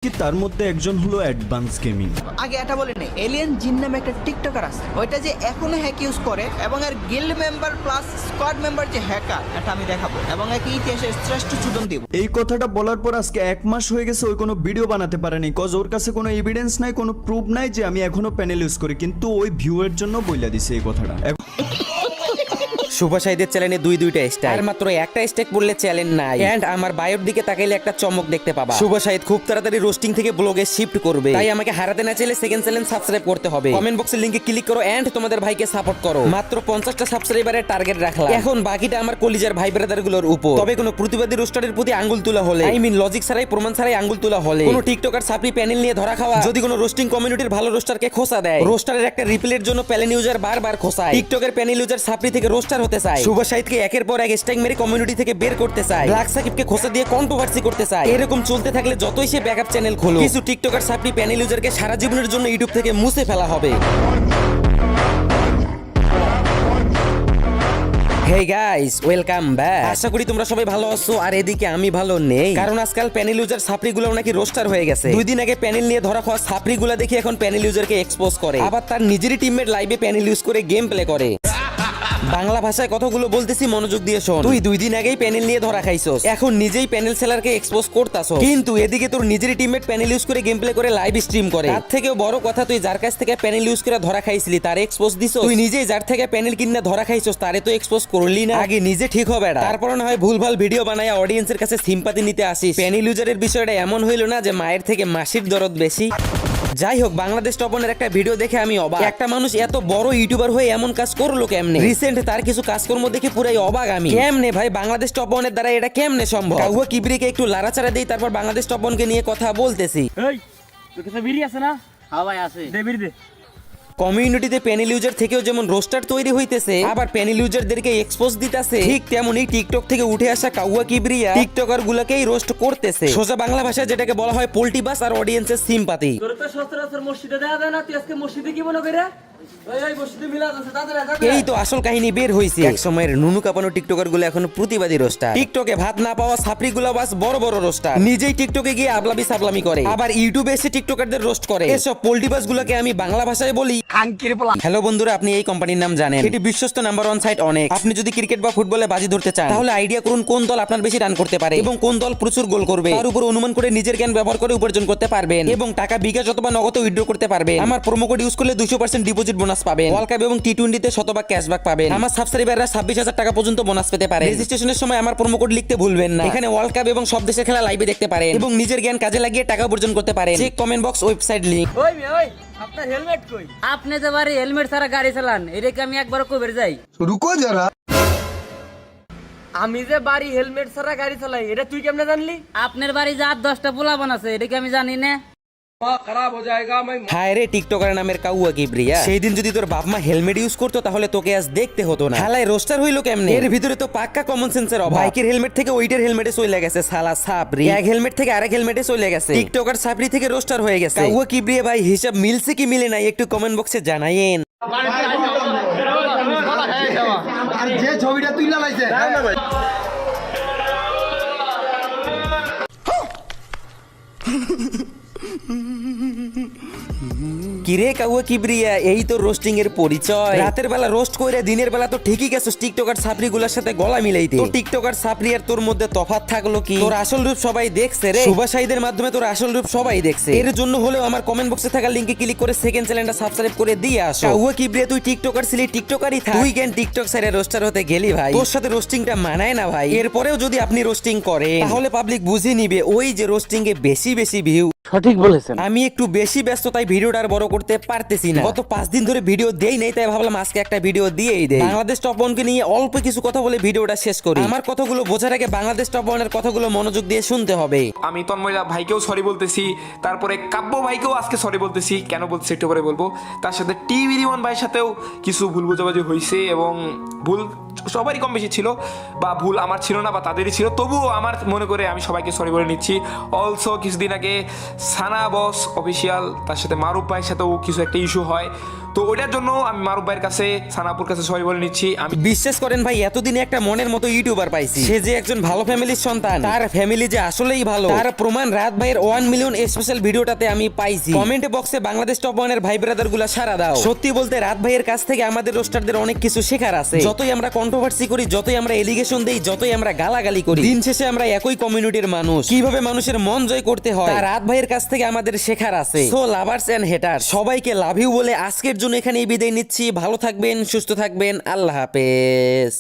কি তার মধ্যে একজন হলো অ্যাডভান্স গেমিং। আগে এটা বলি না, এলিয়েন জিন নামে একটা টিকটকার আছে, ওইটা যে এখনো হ্যাক ইউজ করে এবং এর guild member plus squad member যে হ্যাকার, এটা আমি দেখাবো এবং একে ইতিহাসের শ্রেষ্ঠ চুদন দিব। এই কথাটা বলার পর আজকে 1 মাস হয়ে গেছে ওই কোনো ভিডিও বানাতে পারেনি, কজ ওর কাছে কোনো এভিডেন্স নাই, কোনো প্রুফ নাই যে আমি এখনো প্যানেল ইউজ করি, কিন্তু ওই ভিউয়ের জন্য বইলা দিছে এই কথাটা। শুভাশাইদের চ্যানেলে দুইটা স্টাইল, আর মাত্র একটা স্টেক বললে চ্যালেঞ্জ নাই। এন্ড আমার বায়োর দিকে তাকাইলে একটা চমক দেখতে পাবা। শুভাশাইদ খুব তাড়াতাড়ি রোস্টিং থেকে ব্লগে শিফট করবে, তাই আমাকে হারাতে না চাইলে সেকেন্ড চ্যালেঞ্জ সাবস্ক্রাইব করতে হবে। কমেন্ট বক্সের লিংকে ক্লিক করো এন্ড তোমাদের ভাইকে সাপোর্ট করো। মাত্র 50টা সাবস্ক্রাইবারের টার্গেট রাখলাম, এখন বাকিটা আমার কলিজার ভাই ব্রাদার গুলোর উপর। তবে কোনো প্রতিবাদী রোস্টারের প্রতি আঙ্গুল তোলা হলে, আই মিন লজিক ছাড়াই প্রমাণ ছাড়াই আঙ্গুল তোলা হলে, কোনো টিকটকার সাপ্লি প্যানেল নিয়ে ধরা খাওয়া, যদি কোনো রোস্টিং কমিউনিটির ভালো রোস্টারকে খোসা দেয়, রোস্টারের একটা রিপ্লের জন্য প্যানেল ইউজার বারবার খোসায়, টিকটকের প্যানেল ইউজার সাপ্লি থেকে রোস্টার হতে চায়, শুভাশাইদকে একের পর এক স্ট্যাক মেরে কমিউনিটি থেকে বের করতে চায়, ব্ল্যাক সাকিবকে খোসা দিয়ে কন্ট্রোভার্সি করতে চায়। এরকম চলতে থাকলে যতই সে ব্যাকআপ চ্যানেল খোলো, কিছু টিকটকার সাপ্লি প্যানেল ইউজারকে সারা জীবনের জন্য ইউটিউব থেকে মুছে ফেলা হবে। Hey guys, welcome back. আশা করি তোমরা সবাই ভালো আছো, আর এদিকে আমি ভালো নেই, কারণ আজকাল প্যানেল ইউজার সাপ্রিগুলো নাকি রোস্টার হয়ে গেছে। 2 দিন আগে প্যানেল নিয়ে ধরা খাওয়া সাপ্রিগুলো দেখে এখন প্যানেল ইউজারকে এক্সপোজ করে, আবার তার নিজেরই টিমমেট লাইভে প্যানেল ইউজ করে গেম প্লে করে। বাংলা ভাষায় কথাগুলো বলতেছি, মনোযোগ দিয়ে শোন। তুই 2 দিন আগেই প্যানেল নিয়ে ধরা খাইছস, এখন নিজেই প্যানেল সেলারকে এক্সপোজ করতাছস, কিন্তু এদিকে তোর নিজেরই টিমমেট প্যানেল ইউজ করে গেম প্লে করে লাইভ স্ট্রিম করে। তার থেকেও বড় কথা, তুই যার কাছ থেকে প্যানেল ইউজ করে ধরা খাইছিলি তার এক্সপোজ দিছস। তুই নিজেই যার থেকে প্যানেল কিনে ধরা খাইছস তারে তো এক্সপোজ করলি না। আগে নিজে ঠিক হবে এটা, তারপর না হয় ভুলভাল ভিডিও বানায় অডিয়েন্সের কাছে সিম্পাথি নিতে আসিস। প্যানেল ইউজারের বিষয়টা এমন হইল না যে মায়ের থেকে মাসির দরদ বেশি। যাই হোক, বাংলাদেশ টপনের একটা ভিডিও দেখে আমি অবাক, একটা মানুষ এত বড় ইউটিউবার হয়ে এমন কাজ করলো কেমনে? রিসেন্ট তার কিছু কাজকর্ম দেখে পুরাই অবাক আমি। কেমনে ভাই, বাংলাদেশ টপনের দ্বারা এটা কেমনে সম্ভব? কাউয়া কিবরিকে একটু লাড়াচাড়া দেই, তারপর বাংলাদেশ টপনকে নিয়ে কথা বলতেছি। এই তোর কাছে বিড়ি আছে না? হ্যাঁ ভাই আছে। দে বিড়ি দে। কমিউনিটিতে প্যানেল ইউজার থেকেও যেমন রোস্টার তৈরি হইতেছে, আবার প্যানেল ইউজারদেরকে এক্সপোজ দিতেছে, ঠিক তেমনই টিকটক থেকে উঠে আসা কাউয়া কিবরিয়া টিকটকার গুলাকেই রোস্ট করতেছে। সোজা বাংলা ভাষায় যেটাকে বলা হয় পোল্টি বাস আর অডিয়েন্সের সিম্পাথি। তোর তো সচরাচর মসজিদে দেয়া যায় না, তুই আজকে মসজিদে কি মনে করে? এই মসজিদে মিলাদ আছে, তাড়াতাড়ি এই তো আসল কাহিনী বের হইছে। এক সময়ের নুনু কাপানো টিকটকার গুলো এখন প্রতিবাদী রোস্টার, টিকটকে ভাত না পাওয়া সাপড়ি গুলা বাস বড় বড় রোস্টার, নিজেই টিকটকে গিয়ে আবলাবি সাবলামি করে, আবার ইউটিউবে এসে টিকটকারদের রোস্ট করে। এসব পোল্টিবাস গুলোকে আমি বাংলা ভাষায় বলি খাঙ্কির পোলা। হ্যালো বন্ধুরা, আপনি এই কোম্পানির নাম জানেন? এটি বিশ্বস্ত নাম্বার 1 সাইট অনেক। আপনি যদি ক্রিকেট বা ফুটবলে বাজি ধরতে চান, তাহলে আইডিয়া করুন কোন দল আপনার বেশি রান করতে পারে এবং কোন দল প্রচুর গোল করবে, তার উপর অনুমান করে নিজের জ্ঞান ব্যবহার করে উপার্জন করতে পারবেন এবং টাকা বিকাশ অথবা নগদে উইথড্র করতে পারবেন। আমার প্রোমো কোড ইউজ করলে 200% ডিপোজিট বোনাস পাবেন। ওয়ার্ল্ড কাপ এবং টি20তে শতভাগ ক্যাশব্যাক পাবেন। আমার সাবস্ক্রাইবাররা 26,000 টাকা পর্যন্ত বোনাস পেতে পারে। রেজিস্ট্রেশনের সময় আমার প্রোমো কোড লিখতে ভুলবেন না। এখানে ওয়ার্ল্ড কাপ এবং সব দেশের খেলা লাইভে দেখতে পারেন এবং নিজের জ্ঞান কাজে লাগিয়ে টাকা উপার্জন করতে পারেন। Check comment box, website link. ওই মেয়ে ওই, আপনার হেলমেট কই? আপনি যে বাড়ি হেলমেট ছাড়া গাড়ি চালান, এটাকে আমি একবার কবের যাই। আমি যে বাড়ি হেলমেট ছাড়া গাড়ি চালাই, এটা তুই কেমনে জানলি? আপনার বাড়ি যে 8-10টা পোলাপান আছে, এটাকে আমি জানি না। খারাপ হয়ে যায়গা। হায় রে টিকটকার নামের কাউয়া কিবরিয়া, সেই দিন যদি তোর বাপ মা হেলমেট ইউজ করতো তাহলে তোকে আজ দেখতে হতো না। হালাই রোস্টার হইলো কেমনে? এর ভিতরে তো পাক্কা কমন সেন্সের অভাব। বাইকের হেলমেট থেকে ওইটার হেলমেটে চলে গেছে সালা সাপরি, এক হেলমেট থেকে আরেক হেলমেটে চলে গেছে। টিকটকার সাপরি থেকে রোস্টার হয়ে গেছে কাউয়া কিবরিয়া। ভাই হিসাব মিলছে কি মিলে নাই একটু কমেন্ট বক্সে জানাইয়েন। যে ছবিটা তুই লাগাইছে কিরে কাউয়া কিবরিয়া, এই তো রোস্টিং এর পরিচয়। রাতের বেলা রোস্ট কইরা দিনের বেলা তো ঠিকই গেছস টিকটকার সাপরি গুলার সাথে গলা মিলাইতে। তো টিকটকার সাপরি আর তোর মধ্যে তফাৎ থাকলো কি? তোর আসল রূপ সবাই দেখছে রে, শুভাশাইদের মাধ্যমে তোর আসল রূপ সবাই দেখছে। এর জন্য হলেও আমার কমেন্ট বক্সে থাকা লিংকে ক্লিক করে সেকেন্ড চ্যানেলটা সাবস্ক্রাইব করে দিয়ে আসো। কাউয়া কিবরিয়া, তুই টিকটকার ছিলি, টিকটকারই থাক। তুই কেন টিকটক সাইডে রোস্টার হতে গেলি ভাই? তোর সাথে রোস্টিংটা মানায় না ভাই। এরপরেও যদি আপনি রোস্টিং করেন তাহলে পাবলিক বুঝে নিবে ওই যে রোস্টিং এ বেশি বেশি ভিউ। সঠিক বলেছেন। আমি একটু বেশি ব্যস্ত, তাই ভিডিওটা আর বড় করতে পারতেছি না। গত 5 দিন ধরে ভিডিও দেই নাই, তাই ভাবলাম আজকে একটা ভিডিও দিয়েই দেই। বাংলাদেশ টপ 1কে নিয়ে অল্প কিছু কথা বলে ভিডিওটা শেষ করি। আমার কথাগুলো বোঝার আগে বাংলাদেশ টপ 1 এর কথাগুলো মনোযোগ দিয়ে শুনতে হবে। আমি তন্ময় ভাইকেও সরি বলতেছি, তারপরে কাব্য ভাইকেও আজকে সরি বলতেছি। কেন বলতেছি একটু পরে বলবো। তার সাথে টিভি রিমন ভাইয়ের সাথেও কিছু ভুল বোঝাবুঝি হয়েছে এবং ভুল সবারই কম বেশি ছিল, বা ভুল আমার ছিল না বা তাদেরই ছিল, তবুও আমার মনে করে আমি সবাইকে সরি বলে নিচ্ছি। অলসো কিছুদিন আগে সানা বস অফিসিয়াল তার সাথে মারুফ ভাইয়ের সাথেও কিছু একটা ইস্যু হয়, তো ওইটার জন্য আমি মারুফ ভাইয়ের কাছে, সানাপুর কাছে সবাই বলে নিচ্ছি। আমি বিশ্বাস করেন ভাই, এতদিনে একটা মনের মতো ইউটিউবার পাইছি, সে যে একজন ভালো ফ্যামিলির সন্তান, তার ফ্যামিলি যে আসলেই ভালো, তার প্রমাণ রাত ভাইয়ের 1 মিলিয়ন স্পেশাল ভিডিওটাতে আমি পাইছি। কমেন্ট বক্সে বাংলাদেশ টপ 1 এর ভাই ব্রাদার গুলা সারা দাও। সত্যি বলতে রাত ভাইয়ের কাছ থেকে আমাদের রোস্টারদের অনেক কিছু শেখার আছে। যতই আমরা কন্ট্রোভার্সি করি, যতই আমরা এলিগেশন দেই, যতই আমরা গালাগালি করি, দিন শেষে আমরা একই কমিউনিটির মানুষ। কিভাবে মানুষের মন জয় করতে হয়, তা রাত ভাইয়ের কাছ থেকে আমাদের শেখার আছে। সো লাভার্স এন্ড হেটার সবাইকে লাভ ইউ বলে আজকের জন্য এখানেই বিদায় নিচ্ছি। ভালো থাকবেন, সুস্থ থাকবেন, আল্লাহ হাফেজ।